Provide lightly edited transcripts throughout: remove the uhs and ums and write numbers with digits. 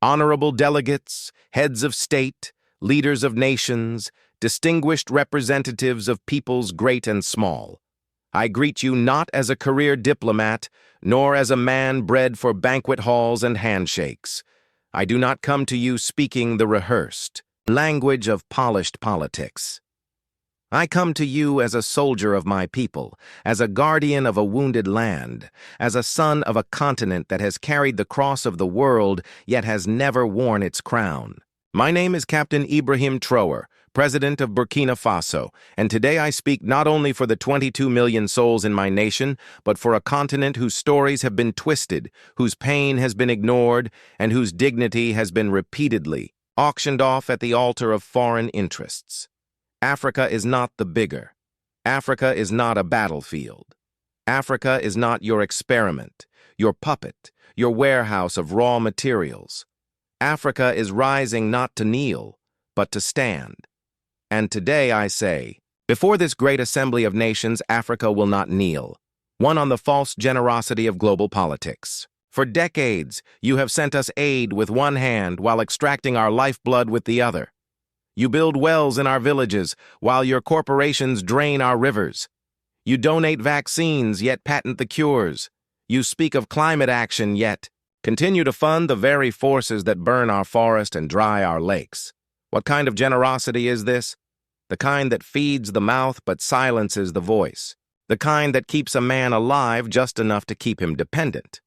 honorable delegates, heads of state, leaders of nations, distinguished representatives of peoples great and small. I greet you not as a career diplomat, nor as a man bred for banquet halls and handshakes. I do not come to you speaking the rehearsed language of polished politics. I come to you as a soldier of my people, as a guardian of a wounded land, as a son of a continent that has carried the cross of the world, yet has never worn its crown. My name is Captain Ibrahim Traoré, President of Burkina Faso, and today I speak not only for the 22 million souls in my nation, but for a continent whose stories have been twisted, whose pain has been ignored, and whose dignity has been repeatedly auctioned off at the altar of foreign interests. Africa is not the bigger. Africa is not a battlefield. Africa is not your experiment, your puppet, your warehouse of raw materials. Africa is rising not to kneel, but to stand. And today I say, before this great assembly of nations, Africa will not kneel, one on the false generosity of global politics. For decades, you have sent us aid with one hand while extracting our lifeblood with the other. You build wells in our villages while your corporations drain our rivers. You donate vaccines, yet patent the cures. You speak of climate action, yet continue to fund the very forces that burn our forest and dry our lakes. What kind of generosity is this? The kind that feeds the mouth but silences the voice. The kind that keeps a man alive just enough to keep him dependent.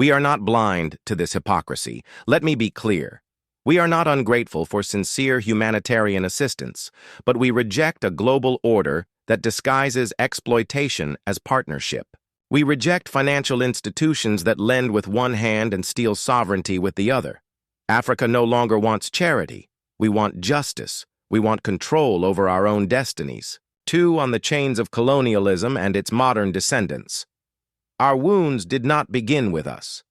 We are not blind to this hypocrisy. Let me be clear. We are not ungrateful for sincere humanitarian assistance, but we reject a global order that disguises exploitation as partnership. We reject financial institutions that lend with one hand and steal sovereignty with the other. Africa no longer wants charity. We want justice. We want control over our own destinies. Two on the chains of colonialism and its modern descendants. Our wounds did not begin with us.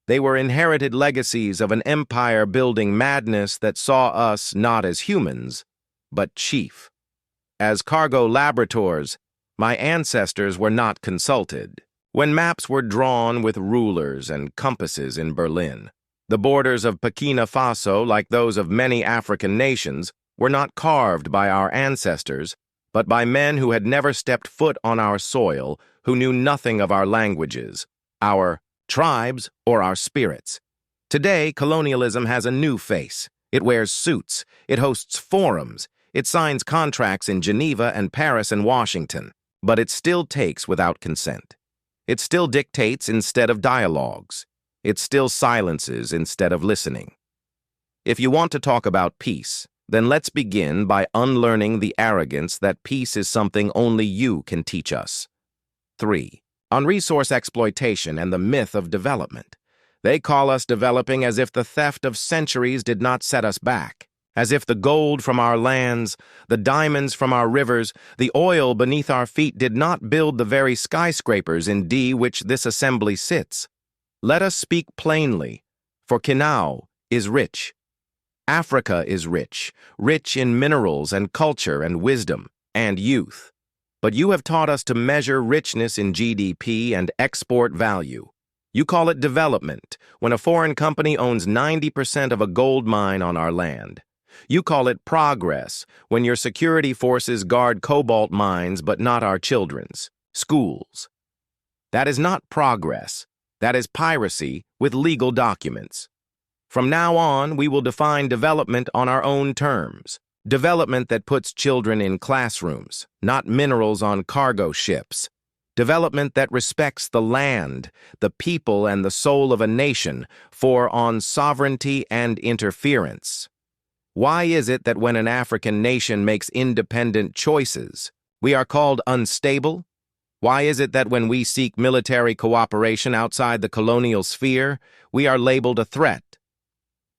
They were inherited legacies of an empire-building madness that saw us not as humans, but chief. As cargo laboratories, my ancestors were not consulted. When maps were drawn with rulers and compasses in Berlin, the borders of Burkina Faso, like those of many African nations, were not carved by our ancestors, but by men who had never stepped foot on our soil, who knew nothing of our languages, our tribes, or our spirits. Today, colonialism has a new face. It wears suits. It hosts forums. It signs contracts in Geneva and Paris and Washington. But it still takes without consent. It still dictates instead of dialogues. It still silences instead of listening. If you want to talk about peace, then let's begin by unlearning the arrogance that peace is something only you can teach us. 3. On resource exploitation and the myth of development. They call us developing as if the theft of centuries did not set us back, as if the gold from our lands, the diamonds from our rivers, the oil beneath our feet did not build the very skyscrapers in which this assembly sits. Let us speak plainly, for Kinau is rich. Africa is rich, rich in minerals and culture and wisdom and youth. But you have taught us to measure richness in GDP and export value. You call it development when a foreign company owns 90% of a gold mine on our land. You call it progress when your security forces guard cobalt mines but not our children's schools. That is not progress. That is piracy with legal documents. From now on, we will define development on our own terms. Development that puts children in classrooms, not minerals on cargo ships. Development that respects the land, the people, and the soul of a nation, for on sovereignty and interference. Why is it that when an African nation makes independent choices, we are called unstable? Why is it that when we seek military cooperation outside the colonial sphere, we are labeled a threat?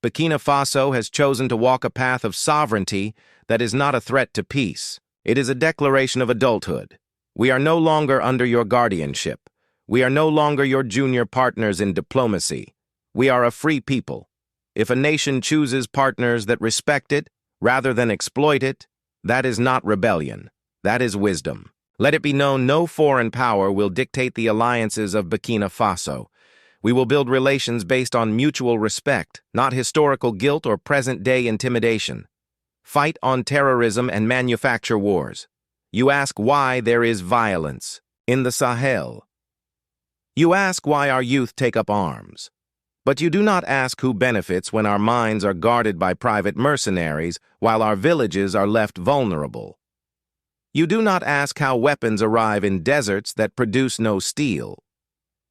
Burkina Faso has chosen to walk a path of sovereignty that is not a threat to peace. It is a declaration of adulthood. We are no longer under your guardianship. We are no longer your junior partners in diplomacy. We are a free people. If a nation chooses partners that respect it rather than exploit it, that is not rebellion. That is wisdom. Let it be known no foreign power will dictate the alliances of Burkina Faso. We will build relations based on mutual respect, not historical guilt or present-day intimidation. Fight on terrorism and manufacture wars. You ask why there is violence in the Sahel. You ask why our youth take up arms. But you do not ask who benefits when our minds are guarded by private mercenaries while our villages are left vulnerable. You do not ask how weapons arrive in deserts that produce no steel.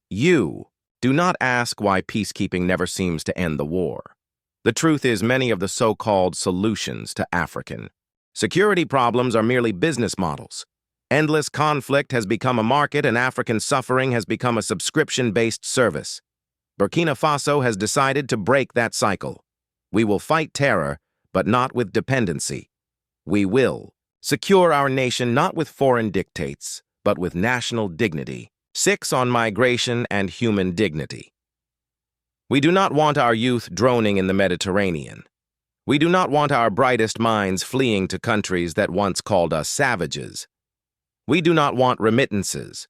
You do not ask why peacekeeping never seems to end the war. The truth is, many of the so-called solutions to African security problems are merely business models. Endless conflict has become a market and African suffering has become a subscription-based service. Burkina Faso has decided to break that cycle. We will fight terror, but not with dependency. We will secure our nation not with foreign dictates, but with national dignity. 6 on migration and human dignity. We do not want our youth droning in the Mediterranean. We do not want our brightest minds fleeing to countries that once called us savages. We do not want remittances.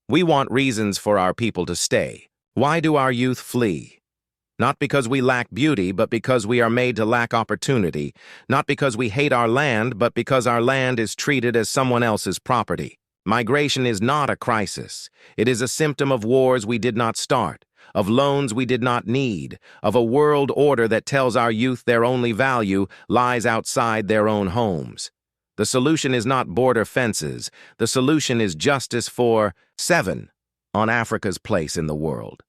We want reasons for our people to stay. Why do our youth flee? Not because we lack beauty, but because we are made to lack opportunity. Not because we hate our land, but because our land is treated as someone else's property. Migration is not a crisis. It is a symptom of wars we did not start, of loans we did not need, of a world order that tells our youth their only value lies outside their own homes. The solution is not border fences. The solution is justice for 7 on Africa's place in the world.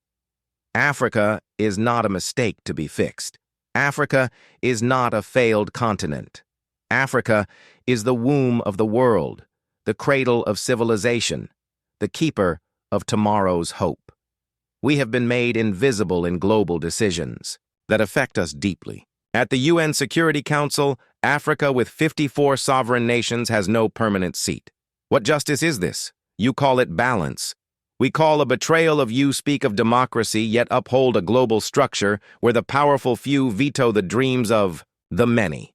Africa is not a mistake to be fixed. Africa is not a failed continent. Africa is the womb of the world, the cradle of civilization, the keeper of tomorrow's hope. We have been made invisible in global decisions that affect us deeply. At the UN Security Council, Africa with 54 sovereign nations has no permanent seat. What justice is this? You call it balance. We call a betrayal of you speak of democracy, yet uphold a global structure where the powerful few veto the dreams of the many.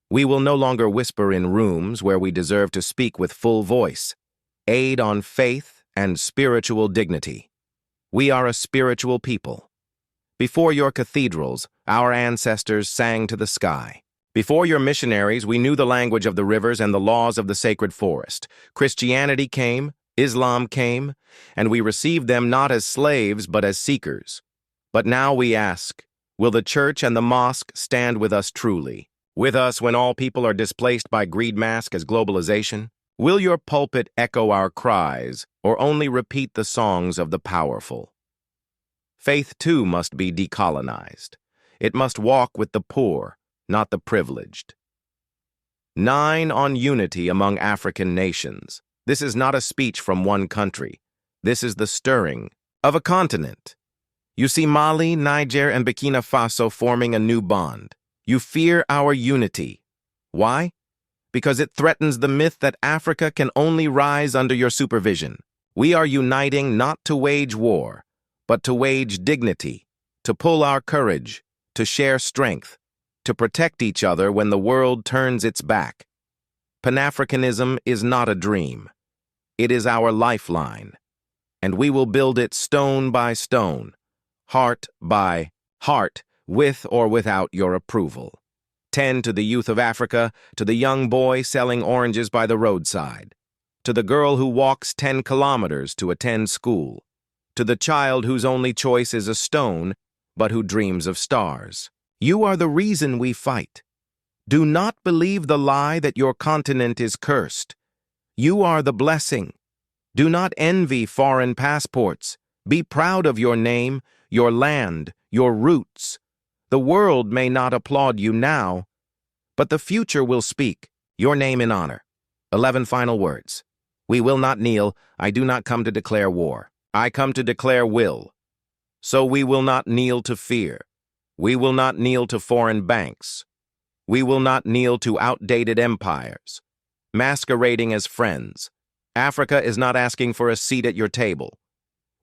We will no longer whisper in rooms where we deserve to speak with full voice. Aid on faith and spiritual dignity. We are a spiritual people. Before your cathedrals, our ancestors sang to the sky. Before your missionaries, we knew the language of the rivers and the laws of the sacred forest. Christianity came, Islam came, and we received them not as slaves but as seekers. But now we ask, will the church and the mosque stand with us truly? With us when all people are displaced by greed masked as globalization? Will your pulpit echo our cries or only repeat the songs of the powerful? Faith too must be decolonized. It must walk with the poor, not the privileged. 9 on unity among African nations. This is not a speech from one country. This is the stirring of a continent. You see Mali, Niger, and Burkina Faso forming a new bond. You fear our unity. Why? Because it threatens the myth that Africa can only rise under your supervision. We are uniting not to wage war, but to wage dignity, to pull our courage, to share strength, to protect each other when the world turns its back. Pan-Africanism is not a dream. It is our lifeline, and we will build it stone by stone, heart by heart, with or without your approval. 10 to the youth of Africa, to the young boy selling oranges by the roadside, to the girl who walks 10 kilometers to attend school, to the child whose only choice is a stone, but who dreams of stars. You are the reason we fight. Do not believe the lie that your continent is cursed. You are the blessing. Do not envy foreign passports. Be proud of your name, your land, your roots. The world may not applaud you now, but the future will speak your name in honor. 11 final words. We will not kneel. I do not come to declare war. I come to declare will. So we will not kneel to fear. We will not kneel to foreign banks. We will not kneel to outdated empires, masquerading as friends. Africa is not asking for a seat at your table.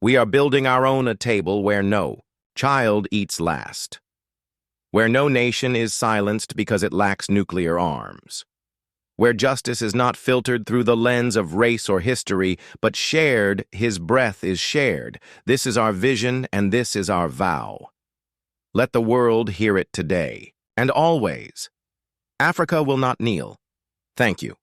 We are building our own a table where no child eats last, where no nation is silenced because it lacks nuclear arms, where justice is not filtered through the lens of race or history, but shared, his breath is shared. This is our vision, and this is our vow. Let the world hear it today, and always. Africa will not kneel. Thank you.